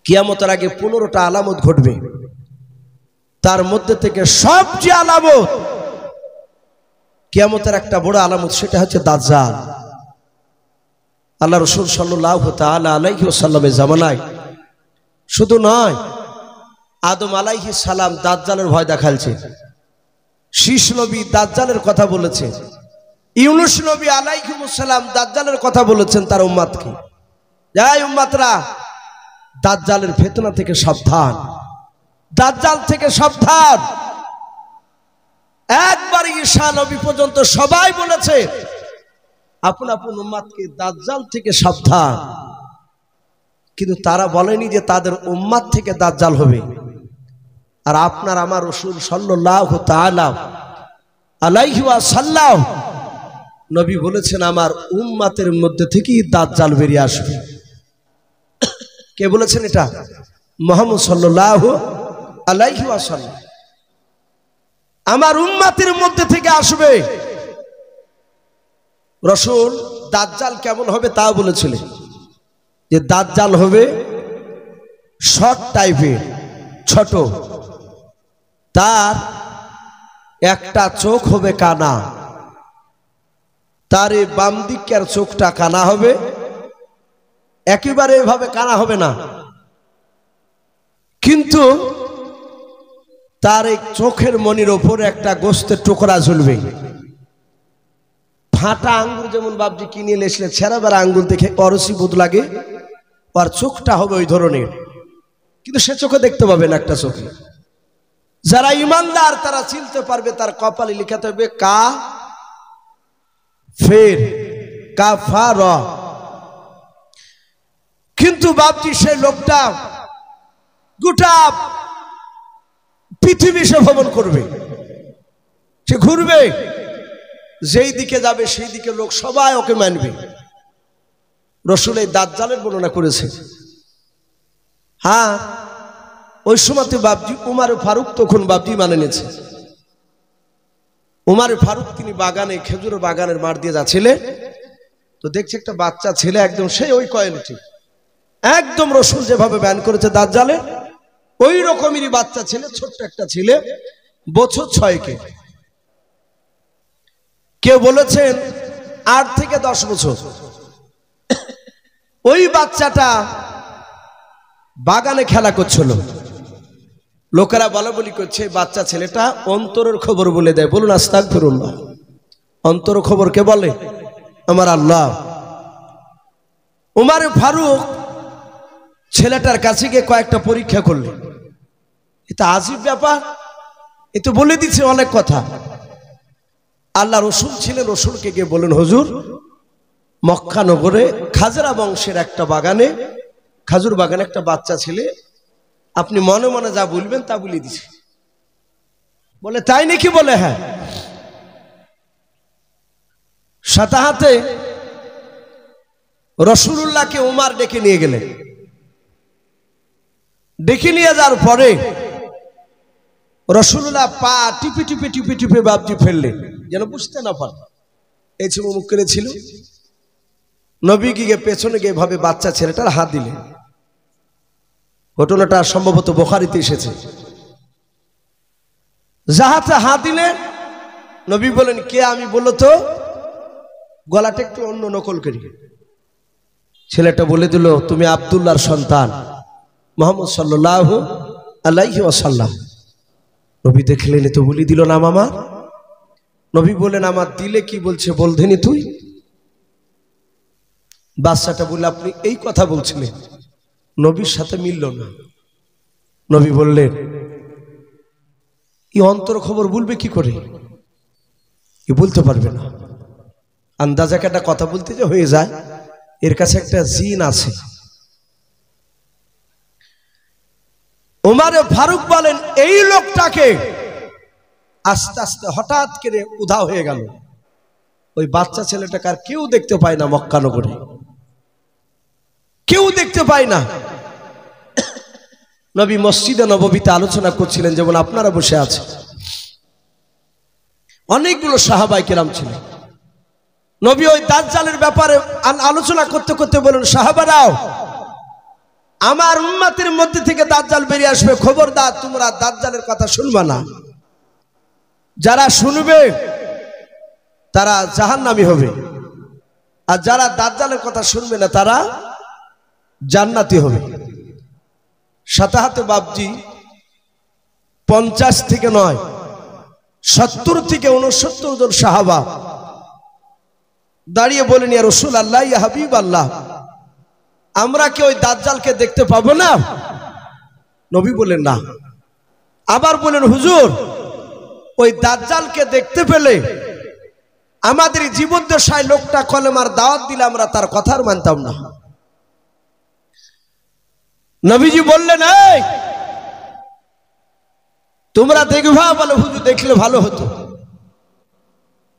কিয়ামতের আগে 15টা আলামত ঘটবে। তার মধ্যে থেকে সবচেয়ে আলামত, কিয়ামতের একটা বড় আলামত, সেটা হচ্ছে দাজ্জাল। আল্লাহ রাসূল সাল্লাল্লাহু তাআলা আলাইহি ওয়াসাল্লামের জামানায় শুধু নয়, আদম আলাইহিস সালাম দাজ্জালের ভয় দেখালছে, শীষ নবী দাজ্জালের কথা বলেছে, ইউনূস নবী আলাইহিস সালাম দাজ্জালের কথা বলেছেন তার উম্মতকে, এই উম্মতরা দাজ্জালের ফিতনা থেকে সাবধান, দাজ্জাল থেকে সাবধান। একবার ঈসা নবী পর্যন্ত সবাই বলেছে আপন আপন উম্মতকে দাজ্জাল থেকে সাবধান, কিন্তু তারা বলেনি যে তাদের উম্মত থেকে দাজ্জাল হবে। আর আপনার আমার রাসূল সাল্লাল্লাহু তাআলা আলাইহি ওয়াসাল্লাম নবী বলেছেন আমার উম্মতের মধ্যে থেকেই দাজ্জাল বেরিয়ে আসবে। কে বলেছেন এটা? মুহাম্মদ সাল্লাল্লাহু আলাইহি ওয়াসাল্লাম। আমার উম্মতের মধ্যে থেকে আসবে। রাসূল দাজ্জাল কেমন হবে তাও বলেছিলেন, যে দাজ্জাল হবে শর্ট টাইপের, ছোট, তার একটা চোখ হবে কানা, তার এই বাম দিকের চোখটা কানা হবে, একেবারে এভাবে কানা হবে না, কিন্তু তার এই চোখের মনির ওপর একটা গোস্তের টুকরা ঝুলবে। ফাটা আঙ্গুর যেমন বাপজি কিনে এসলে ছেঁড়া বেড়া আঙ্গুর দেখে অরসি বোধ লাগে, আর চোখটা হবে ওই ধরনের, কিন্তু সে চোখে দেখতে পাবে না একটা চোখে। যারা ইমানদার তারা চিনতে পারবে, তার কপালে লিখা থাকবে কা ফের কাফার। কিন্তু বাপজি সেই লোকটা গোটা পৃথিবী সে ভ্রমণ করবে, সে ঘুরবে, যেই দিকে যাবে সেই দিকে লোক সবাই ওকে মানবে। রাসূল এই দাজ্জালের বর্ণনা করেছে। হ্যাঁ, ওই সময়তে বাপজি উমর ফারুক তখন বাপজি মানে নিয়েছে। উমর ফারুক তিনি বাগানে, খেজুরের বাগানের মাঠ দিয়ে যাচ্ছিলেন, তো দেখছে একটা বাচ্চা ছেলে, একদম সেই ওই কোয়ালিটি, একদম রাসূল যেভাবে বয়ান করেছে দাজ্জালের ওই রকমেরই বাচ্চা ছেলে, ছোট্ট একটা ছেলে, বছর 6কে, কেউ বলেছেন 8 থেকে 10 বছর। ওই বাচ্চাটা বাগানে খেলা করছিল, লোকেরা বলা বলি করছে বাচ্চা ছেলেটা অন্তরের খবর বলে দেয়। বলুন আস্তাগফিরুল্লাহ। অন্তর খবর কে বলে? আমার আল্লাহ। উমর ফারুক ছেলেটার কাছে গিয়ে কয়েকটা পরীক্ষা করলেন। এটা আজীব ব্যাপার, এ তো বলে দিচ্ছে অনেক কথা। আল্লাহ রসুল ছিলেন, রসুলকে গিয়ে বলেন হুজুর, মক্কা নগরে খাজরা বংশের একটা বাগানে, খাজুর বাগানে একটা বাচ্চা ছেলে, আপনি মনে মনে যা বলবেন তা বলে দিছে। বলে তাই নাকি? বলে হ্যাঁ। সাথে হাতে রাসূলুল্লাহকে উমর ডেকে নিয়ে গেলেন। ডেকে নিয়ে যাওয়ার পরে রাসূলুল্লাহ পা টিপে টিপে টিপে টিপে বাপজি ফেললেন, যেন বুঝতে না পারে। এই ছিল মুখ করেছিল। নবী গিয়ে পেছনে গিয়ে ভাবে বাচ্চা ছেলেটার হাত দিলেন। ঘটনাটা সম্ভবত বুখারীতে এসেছে। যাহাতে হাত দিলেন, নবী বলেন কে? আমি বললো তো, গলাটা একটু অন্য নকল করি। ছেলেটা বলে দিল তুমি আব্দুল্লাহর সন্তান মুহাম্মদ সাল্লাল্লাহু আলাইহি ওয়াসাল্লাম। নবী দেখলেন তো বলি দিল নাম আমার। নবী বলেন আমার দিলে কি বলছে বলধেনি তুই? বাচ্চাটা বললে আপনি এই কথা বলছিলেন। নবীর সাথে মিলল না। নবী বললেন এই অন্তর খবর বলবে কি করে? এ বলতে পারবে না। আন্দাজে একটা কথা বলতে যে হয়ে যায়, এর কাছে একটা জিন আছে। উমর ফারুক বলেন এই লোকটাকে আস্তে আস্তে হঠাৎ করে উধাও হয়ে গেল। ওই বাচ্চা ছেলেটাকে আর কেউ দেখতে পায় না, মক্কা নগরে কেউ দেখতে পায় না। নবী মসজিদে নববীতে আলোচনা করছিলেন, যেমন আপনারা বসে আছেন। অনেকগুলো সাহাবায়ে কেরাম ছিলেন। নবী ওই দাজ্জালের ব্যাপারে আলোচনা করতে করতে বলেন সাহাবারাও আমার উম্মতের মধ্যে থেকে দাজ্জাল বেরিয়ে আসবে, খবরদার তোমরা দাজ্জালের কথা শুনবা না। যারা শুনবে তারা জাহান্নামী হবে, আর যারা দাজ্জালের কথা শুনবে না তারা জান্নাতি হবে। সাতাহাতে বাবজি 50 থেকে নয় 70 থেকে 69 জন সাহাবা দাঁড়িয়ে বলেন, ইয়া রাসূলুল্লাহ, ইয়া হাবিবাল্লাহ, আমরা কি ওই দাজ্জালকে দেখতে পাবো না? নবী বলেন না। আবার বলেন, হুজুর, ওই দাজ্জালকে দেখতে পেলে আমাদের জীবদ্দশায় লোকটা কলেমার দাওয়াত দিলে আমরা তার কথার মানতাম না। নবীজি বললেন, এই তোমরা দেখবা? বলে, হুজুর দেখলে ভালো হতো।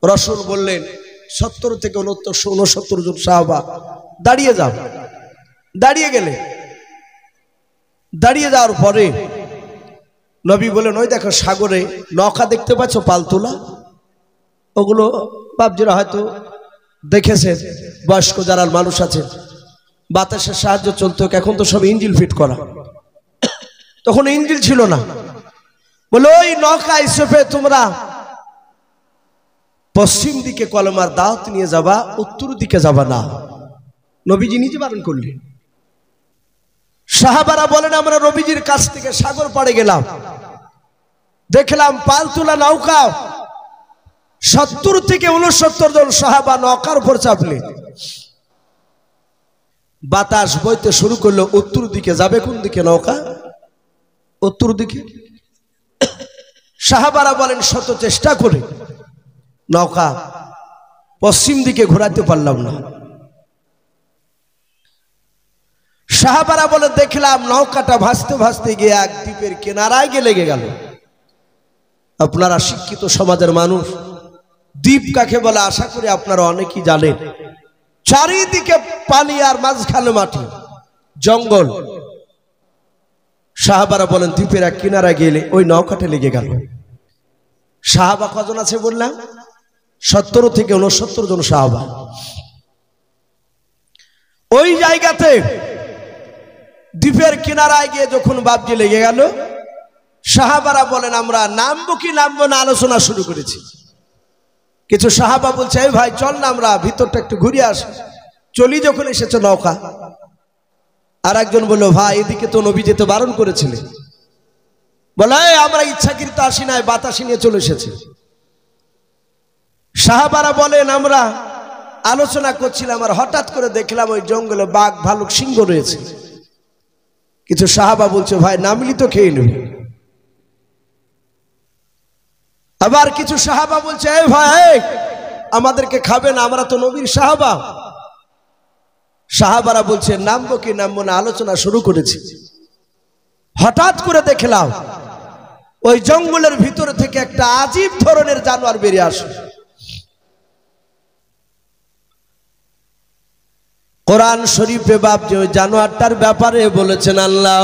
রাসূল বললেন, 70 থেকে 69 জন সাহাবা দাঁড়িয়ে যাও। দাঁড়িয়ে গেলে, দাঁড়িয়ে যাওয়ার পরে নবী বলেন, ওই দেখো সাগরে নৌকা দেখতে পাচ্ছ, পালতোলা? ওগুলো বাপজিরা হয়তো দেখেছেন, বয়স্ক যারা মানুষ আছেন, বাতাসের সাহায্য চলতো। এখন তো সব ইঞ্জিন ফিট করা, তখন ইঞ্জিন ছিল না। বলে, ওই নৌকায় চেপে তোমরা পশ্চিম দিকে কলেমার দাওয়াত নিয়ে যাবা, উত্তর দিকে যাবা না। নবীজি নিজে বারণ করলেন। সাহাবারা বলেন, আমরা নবীজির কাছ থেকে সাগর পাড়ে গেলাম, দেখলাম পালতোলা নৌকা। 70 থেকে 69 জন সাহাবা নৌকার উপর চাপলেন। বাতাস বইতে শুরু করলো, উত্তর দিকে যাবে। কোন দিকে নৌকা? উত্তর দিকে। সাহাবারা বলেন, শত চেষ্টা করে নৌকা পশ্চিম দিকে ঘোরাতে পারলাম না। সাহাবারা বলে, দেখলাম নৌকাটা ভাসতে ভাসতে গিয়ে এক দ্বীপের কিনারায় গিয়ে লেগে গেল। আপনারা শিক্ষিত সমাজের মানুষ, দ্বীপ কাকে বলে আশা করি আপনারা অনেকেই জানেন। চারিদিকে পানি আর মাঝখানে মাটি, জঙ্গল। সাহাবারা বলেন, দ্বীপের এক কিনারা গেলে ওই নৌকাটা লেগে গেল। সাহাবা কজন আছে বললাম? 70 থেকে 69 জন সাহাবা। ওই জায়গাতে দ্বীপের কিনারায় গিয়ে যখন বাপজি লেগে গেল, সাহাবারা বলেন, আমরা নামবো কি নামবো না আলোচনা শুরু করেছি। কিছু সাহাবা বলছে, এই ভাই চল না আমরা ভিতরটা একটু ঘুরে আসি। চলি যখন এসেছে নৌকা। আর একজন বললো, ভাই এদিকে তো নবী যেতে বারণ করেছিলেন। বলে, আমরা ইচ্ছাকৃত আসি নাই, বাতাসি নিয়ে চলে এসেছি। সাহাবারা বলেন, আমরা আলোচনা করছিলাম আর হঠাৎ করে দেখলাম ওই জঙ্গলে বাঘ, ভালুক, সিংহ রয়েছে। কিছু সাহাবা বলছে, ভাই নামলি তো খেয়ে নেবে। আবার কিছু সাহাবা বলছে, এই ভাই আমাদেরকে খাবে না, আমরা তো নবীর সাহাবা। সাহাবারা বলছে, নামবো কি নামবো না আলোচনা শুরু করেছি। হঠাৎ করে দেখলাম ওই জঙ্গলের ভিতরে থেকে একটা আজীব ধরনের জানোয়ার বেরিয়ে আসে। কোরআন শরীফে বাপ যে ওই জানোয়ারটার ব্যাপারে বলেছেন আল্লাহ,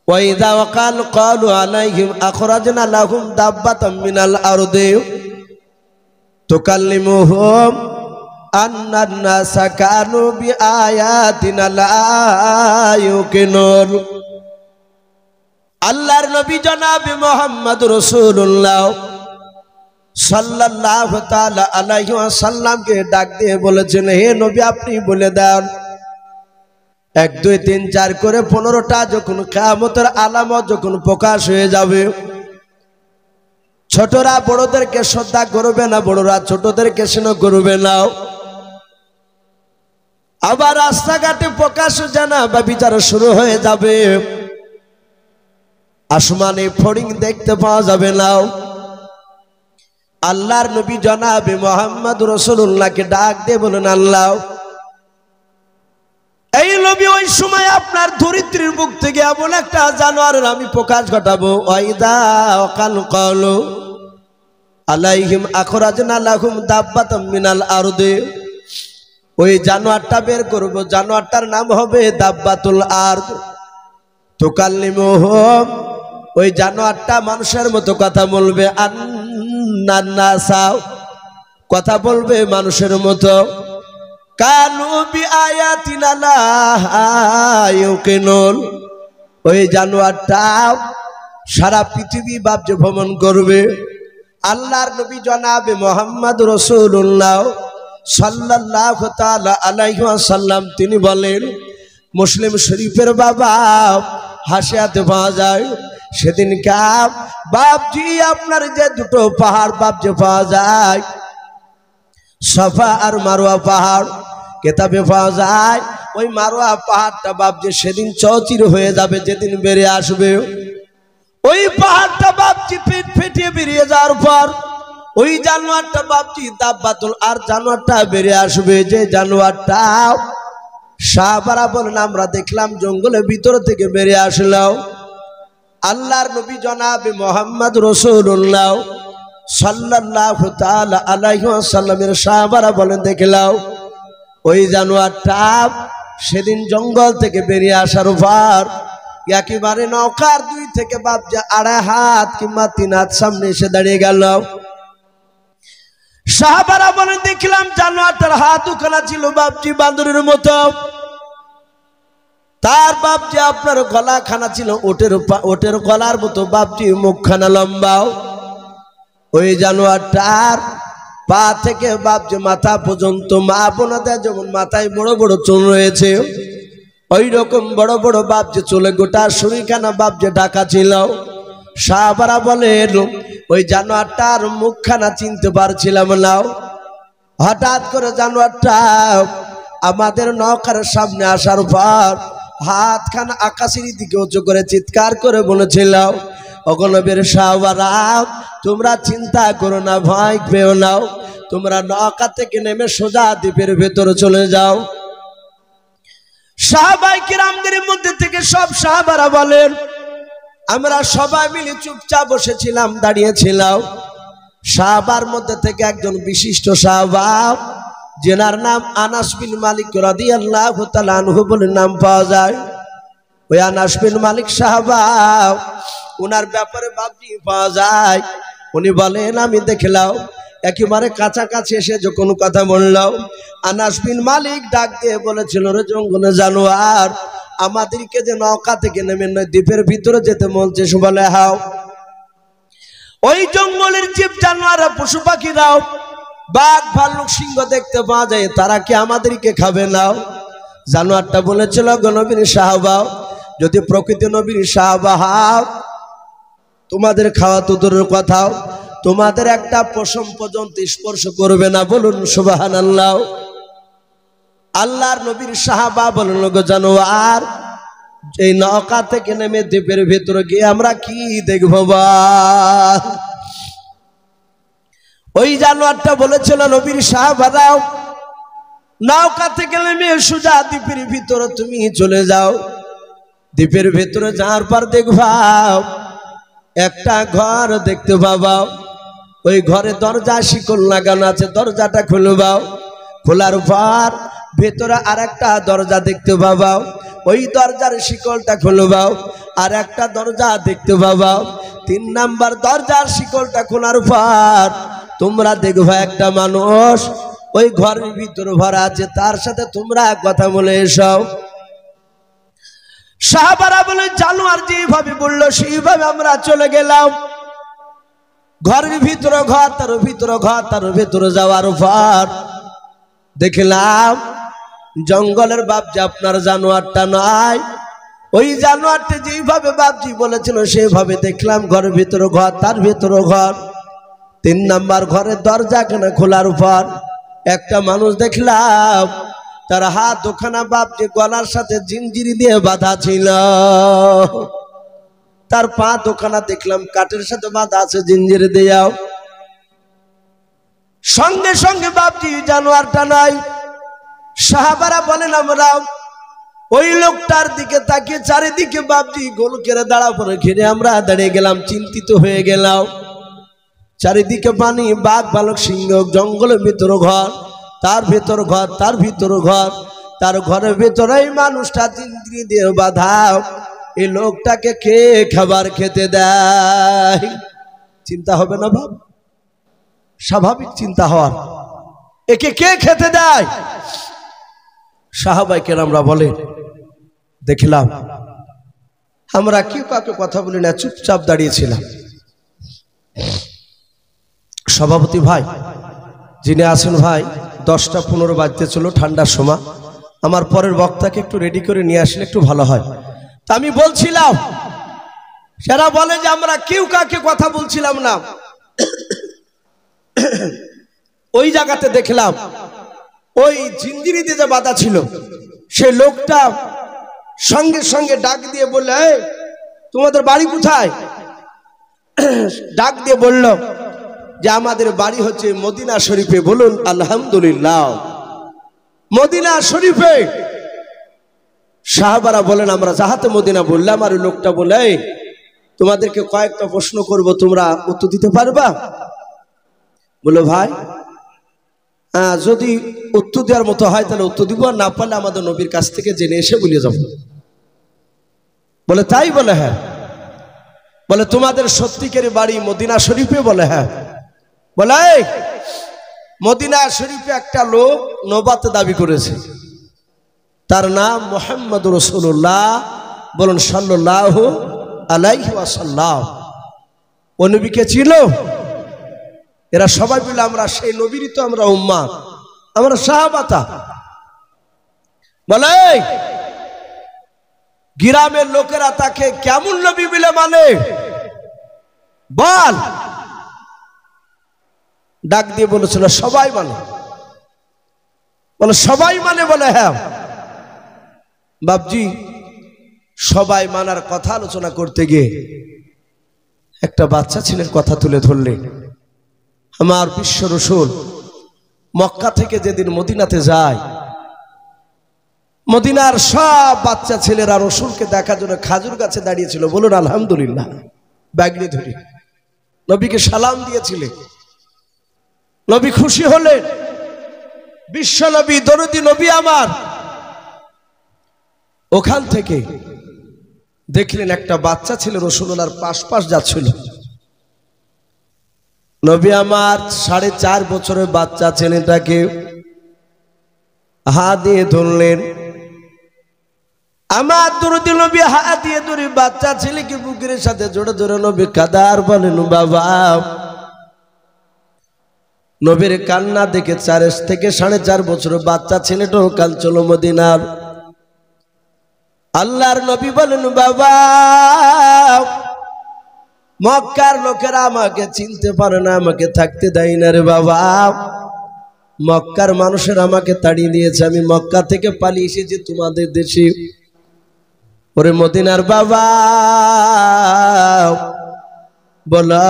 ওয়াইদা ওয়াকাল ক্বালু আলাইহিম আখরাজনা লাহুম দাব্বাতাম মিনাল আরদি তুকাল্লিমুহুম আন্নান নাসা কানু বিআয়াতিনা লা ইউকিনুন। আল্লাহর নবী জনাব মুহাম্মদ রাসূলুল্লাহ সাল্লাল্লাহু তাআলা আলাইহি ওয়াসাল্লামকে ডাক দিয়ে বলেছেন, হে নবী আপনি বলে দেন, 1 2 3 4 করে 15টা যখন কিয়ামতের আলামত যখন প্রকাশ হয়ে যাবে, ছোটরা বড়দেরকে শ্রদ্ধা করবে না, বড়রা ছোটদেরকে স্নেহ করবে না। আবার রাস্তাঘাটে প্রকাশ জানা বা বিচার শুরু হয়ে যাবে, আসমানে ফড়িং দেখতে পাওয়া যাবে না। আল্লাহর নবী জনাবে মুহাম্মদ রাসূলুল্লাহকে ডাক দিয়ে বলেন, আল্লাহ এই নবী ওই সময় আপনার ধরিত্রীর বুক থেকে এমন একটা জানোয়ারের আমি প্রকাশ ঘটাবো, ওয়াইদা ওয়াকাল ক্বালু আলাইহিম আখরাজনা লাহুম দাব্বাতাম মিনাল আরদি, ওই জানোয়ারটা বের করব, জানোয়ারটার নাম হবে দাব্বাতুল আরদ তুকাল্লিমুহুম, ওই জানোয়ারটা মানুষের মতো কথা বলবে, আন্নান নাসা কথা বলবে মানুষের মতো, কানু বিআয়াতিনা লা ইউকিনুন। ওই জানোয়ারটা সারা পৃথিবী বাপজি ভ্রমণ করবে। আল্লাহর নবী জনাবে মুহাম্মদ রাসূলুল্লাহ সাল্লাল্লাহু তাআলা আলাইহি ওয়াসাল্লাম তিনি বলেন, মুসলিম শরীফের বাবা হাসিয়াতে পাওয়া যায়, সেদিন কাপ বাপজি আপনার যে দুটো পাহাড় বাপজি পাওয়া যায়, সাফা আর মারওয়া পাহাড়, কেতাবে পাওয়া যায় ওই মারওয়া পাহাড়টা বাপজি সেদিন চৌচির হয়ে যাবে যেদিন বেরিয়ে আসবে। ওই পাহাড়টা বাপজি পেট ফেটিয়ে বেরিয়ে যাওয়ার পর ওই জানোয়ারটা বাপজি দাব্বাতুল আর জানোয়ারটা বেরিয়ে আসবে। যে জানোয়ারটা সাহাবারা বলেন আমরা দেখলাম জঙ্গলের ভিতর থেকে বেরিয়ে আসলো। আল্লাহর নবী জনাবে মুহাম্মদ রাসূলুল্লাহ সাল্লাল্লাহু তাআলা আলাইহি ওয়াসাল্লামের সাহাবারা বলেন দেখলাম ওই জানোয়ারটা সেদিন জঙ্গল থেকে বেরিয়ে আসার পর একেবারে নৌকার 2 থেকে বাপজি 2.5 হাত কিংবা 3 হাত সামনে এসে দাঁড়িয়ে গেল। সাহাবারা বলেন দেখলাম জানোয়ারটার হাত দুখানা ছিল বাপজি বাঁদরের মতো, তার বাপজি আপনার গলাখানা ছিল ওটের গলার মতো বাপজি মুখখানা লম্বাও। ওই জানোয়ারটার পা থেকে বাপজি মাথা পর্যন্ত মা বোনদের যেমন মাথায় বড় বড় চুল রয়েছে ওই রকম বড় বড় বাপজি চুলে গোটা শরীরখানা বাপজি ঢাকা ছিল। সাহাবারা বলেন ওই জানোয়ারটার মুখখানা চিনতে পারছিলাম না। হঠাৎ করে জানোয়ারটা আমাদের নৌকার সামনে আসার পর হাতখানা আকাশের দিকে উঁচু করে চিৎকার করে বলেছিল, ওগো নবীর সাহাবারা তোমরা চিন্তা করো না, ভয় পেও না, তোমরা নৌকা থেকে নেমে সোজা দ্বীপের ভেতরে চলে যাও। সাহাবায়ে কিরামদের মধ্যে থেকে সব সাহাবারা বলেন আমরা সবাই মিলে চুপচাপ বসেছিলাম, দাঁড়িয়েছিলাম। সাহাবার মধ্যে থেকে একজন বিশিষ্ট সাহাবা যেনার নাম আনাস বিন মালিক রাদিয়াল্লাহু তাআলা আনহু বলে নাম পাওয়া যায়। ওই আনাস বিন মালিক সাহাবা ওনার ব্যাপারে বাপজি পাওয়া যায়। উনি বলেন আমি দেখলাম একেবারে কাছাকাছি এসে যখন কথা বললাম আনাস বিন মালিক ডাক দিয়ে বলেছিল, রে জঙ্গলে জানোয়ার আমাদেরকে যে নৌকা থেকে নেমে দ্বীপের ভিতরে যেতে বলছে। বলে হাও ওই জঙ্গলের জীব জানোয়ার পশু পাখিরাও বাঘ ভাল্লুক সিংহ দেখতে পাওয়া যায়, তারা কি আমাদেরকে খাবে না? জানোয়ারটা বলেছিল গো নবীর সাহাবা যদি প্রকৃত নবীর সাহাবা হও তোমাদের খাওয়া তো দূরের কথা, তোমাদের একটা পশম পর্যন্ত স্পর্শ করবে না। বলুন সুবহানাল্লাহ। আল্লাহর নবীর সাহাবা বলেন গো জানোয়ার এই নৌকা থেকে নেমে দ্বীপের ভেতরে গিয়ে আমরা কি দেখবো? ওই জানোয়ারটা বলেছিল নবীর সাহাবারাও নৌকা থেকে নেমে সোজা দ্বীপের ভিতরে তুমি চলে যাও। দ্বীপের ভেতরে যাওয়ার পর দেখবা একটা ঘর দেখতে পাবা, ওই ঘরে দরজা শিকল লাগানো আছে, দরজাটা খুলবাও। খোলার পর ভেতরে আর একটা দরজা দেখতে পাবা, ওই দরজার শিকলটা খুলবাও। আর একটা দরজা দেখতে পাবা, 3 নাম্বার দরজার শিকলটা খোলার পর তোমরা দেখবা একটা মানুষ ওই ঘরের ভিতরে ভরা আছে, তার সাথে তোমরা কথা বলে এসো। সাহাবারা বলে জানোয়ার যেভাবে বললো সেইভাবে আমরা চলে গেলাম। ঘরের ভিতরে ঘর, তার ভিতরে ঘর, তার ভিতরে যাওয়ার পর দেখলাম জঙ্গলের বাপজি আপনার জানোয়ারটা নয়, ওই জানোয়ারটা যেভাবে বাপজি বলেছিল সেভাবে দেখলাম ঘরের ভিতরে ঘর, তার ভিতরে ঘর। 3 নাম্বার ঘরের দরজা কেনা খোলার পর একটা মানুষ দেখলাম তার হাত ওখানা বাপজি গলার সাথে জিঞ্জিরি দিয়ে বাঁধা ছিল, তার পা দোকানা দেখলাম কাঠের সাথে বাঁধা আছে জিঞ্জিরি দিয়াও। সঙ্গে সঙ্গে বাপজি জানোয়ারটা নাই। সাহাবারা বলেন আমরা ওই লোকটার দিকে তাকিয়ে চারিদিকে বাপজি গোল করে দাঁড়া পড়ে ঘিরে আমরা দাঁড়িয়ে গেলাম, চিন্তিত হয়ে গেলাম। চারিদিকে পানি, বাঘ ভালুক সিংহ, জঙ্গলের ভিতর ঘর, তার ভেতর ঘর, তার ভিতর ঘর, তার ঘরের ভেতরে এই মানুষটা জিঞ্জিরি দিয়ে বাঁধা। এই লোকটাকে কে খাবার খেতে দেয়? চিন্তা হবে না বাপ? স্বাভাবিক চিন্তা হওয়ার, একে কে খেতে দেয়? সাহাবায়ে কেরামরা বলেন, দেখলাম আমরা কেউ কাউকে কথা বলি না, চুপচাপ দাঁড়িয়েছিলাম। সভাপতি ভাই যিনি আছেন ভাই, 10টা 15 বাজতে চলো, ঠান্ডার সময়, আমার পরের বক্তাকে একটু রেডি করে নিয়ে আসলে একটু ভালো হয়। তা আমি বলছিলাম, সেরা বলে যে আমরা কেউ কাকে কথা বলছিলাম না। ওই জায়গাতে দেখলাম ওই জিঞ্জিরিতে যে বাধা ছিল, সেই লোকটা সঙ্গে সঙ্গে ডাক দিয়ে বলল, এই তোমাদের বাড়ি কোথায়? ডাক দিয়ে বলল যে আমাদের বাড়ি হচ্ছে মদিনা শরীফে। বলুন আলহামদুলিল্লাহ, মদিনা শরীফে। সাহাবারা বলেন আমরা যাহাতে মদিনা বললাম, আর লোকটা বলে, তোমাদেরকে কয়েকটা প্রশ্ন করব, তোমরা উত্তর দিতে পারবা? বলো ভাই, যদি উত্তর দেওয়ার মতো হয় তাহলে উত্তর দিব, আর না পারলে আমাদের নবীর কাছ থেকে জেনে এসে বলে যাব। বলে তাই? বলে হ্যাঁ। বলে তোমাদের সত্যিকার বাড়ি মদিনা শরীফে? বলে হ্যাঁ। বলে মদিনা শরীফে একটা লোক নবুয়ত দাবি করেছে, তার নাম মুহাম্মদুর রাসূলুল্লাহ। বলুন সাল্লাল্লাহু আলাইহি ওয়াসাল্লাম। ও নবীকে ছিল? এরা সবাই বলে আমরা সেই নবীরই তো আমরা উম্মাত, আমরা সাহাবাতা। বলে গ্রামের লোকেরা তাকে কেমন নবী বলে মানে? বল। ডাক দিয়ে বলেছিল সবাই মানে। বলে সবাই মানে? বলে হ্যাঁ। বাপজি, সবাই মানার কথা আলোচনা করতে গিয়ে একটা বাচ্চা ছেলের কথা তুলে ধরলেন। আমার বিশ্ব রাসূল মক্কা থেকে যেদিন মদিনাতে যায়, মদিনার সব বাচ্চা ছেলেরা রাসূলকে দেখার জন্য খাজুর গাছে দাঁড়িয়েছিল। বলুন আলহামদুলিল্লাহ। ব্যাগনি ধরে নবীকে সালাম দিয়েছিলেন। নবী খুশি হলেন, বিশ্ব নবী, দরদি নবী আমার। ওখান থেকে দেখলেন একটা বাচ্চা ছেলে রাসূলুল্লাহর পাশ যাচ্ছিল। নবী আমার 4.5 বছরের বাচ্চা ছেলেটাকে হাত দিয়ে ধরলেন। আমার দরদি নবী হাত দিয়ে ধরে বাচ্চা ছেলেকে বুকের সাথে জোড়ে ধরে নবী কাদার বলেন, বাবা। নবীর কান্না দেখে 4 থেকে 4.5 বছরের বাচ্চা ছেলেটাও কাল চলো মদিনার। আল্লাহর নবী বলেন, বাবা, মক্কার লোকেরা আমাকে চিনতে পারে না, আমাকে থাকতে দেয় না রে বাবা। মক্কার মানুষের আমাকে তাড়িয়ে দিয়েছে, আমি মক্কা থেকে পালিয়ে এসেছি তোমাদের দেশে। ওরে মদিনার বাবা, বলো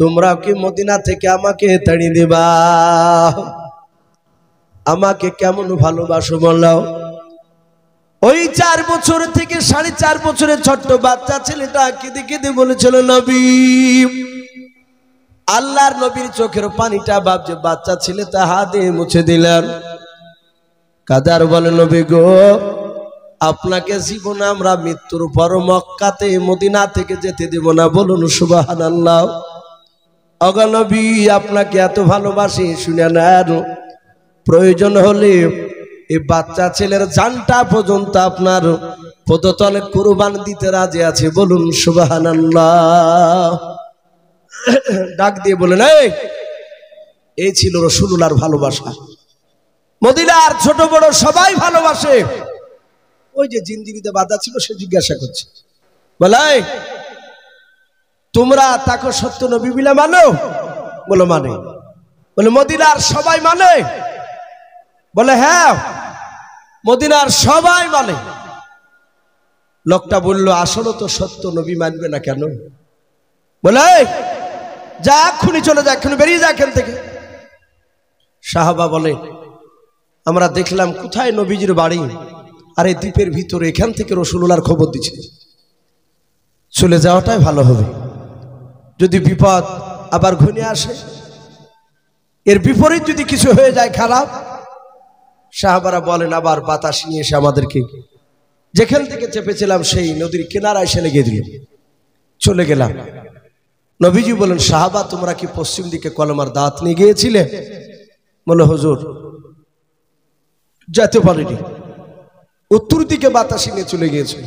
তোমরা কি মদিনা থেকে আমাকে তাড়িয়ে দিবা? আমাকে কেমন ভালোবাসো বলো। ওই 4 বছর থেকে 4.5 বছরের ছোট্ট বাচ্চা ছেলেটা কেঁদে কেঁদে বলেছিল, নবী। আল্লাহর নবীর চোখের পানিটা ভাবছে বাচ্চা ছেলেটা হাত দিয়ে মুছে দিলেন। কাদার বলে, নবী গো, আপনাকে জীবনে আমরা মৃত্যুর পর মক্কাতে মদিনা থেকে যেতে দেব না। বলুন সুবহানাল্লাহ। ওগো নবী, আপনাকে এত ভালোবাসি, শুনে নেন, প্রয়োজন হলে এই বাচ্চা ছেলের জানটা পর্যন্ত আপনার পদতলে কুরবান দিতে রাজি আছে। বলুন সুবহানাল্লাহ। ডাক দিয়ে বলেন, এই ছিল রাসূলুল্লাহর ভালোবাসা। মদিনার ছোট বড় সবাই ভালোবাসে। ওই যে জিঞ্জিরিতে বাধা ছিল, সে জিজ্ঞাসা করছে, বলে তোমরা তাকে সত্য নবী বলে মানো? বলো মানে। বলে মদিনার সবাই মানে? বলে হ্যাঁ, মদিনার সবাই মানে। লোকটা বলল, আসলে তো সত্য নবী মানবে না কেন? বলে যা, এক্ষুনি চলে যা, এক্ষুনি বেরিয়ে যা এখান থেকে। সাহাবা বলে, আমরা দেখলাম কোথায় নবীজির বাড়ি, আর এই দ্বীপের ভিতরে, এখান থেকে রাসূলুল্লাহর খবর দিচ্ছে। চলে যাওয়াটাই ভালো হবে, যদি বিপদ আবার ঘনিয়ে আসে, এর বিপরীত যদি কিছু হয়ে যায় খারাপ। সাহাবারা বলেন, আবার বাতাস নিয়ে এসে আমাদেরকে যেখান থেকে চেপেছিলাম সেই নদীর কিনারায় এসে লেগে দিল। চলে গেলাম। নবীজি বলেন, সাহাবা তোমরা কি পশ্চিম দিকে কলমার দাঁত নিয়ে গিয়েছিলে? বলে হুজুর, যেতে পারেনি, উত্তর দিকে বাতাসে নিয়ে চলে গিয়েছে।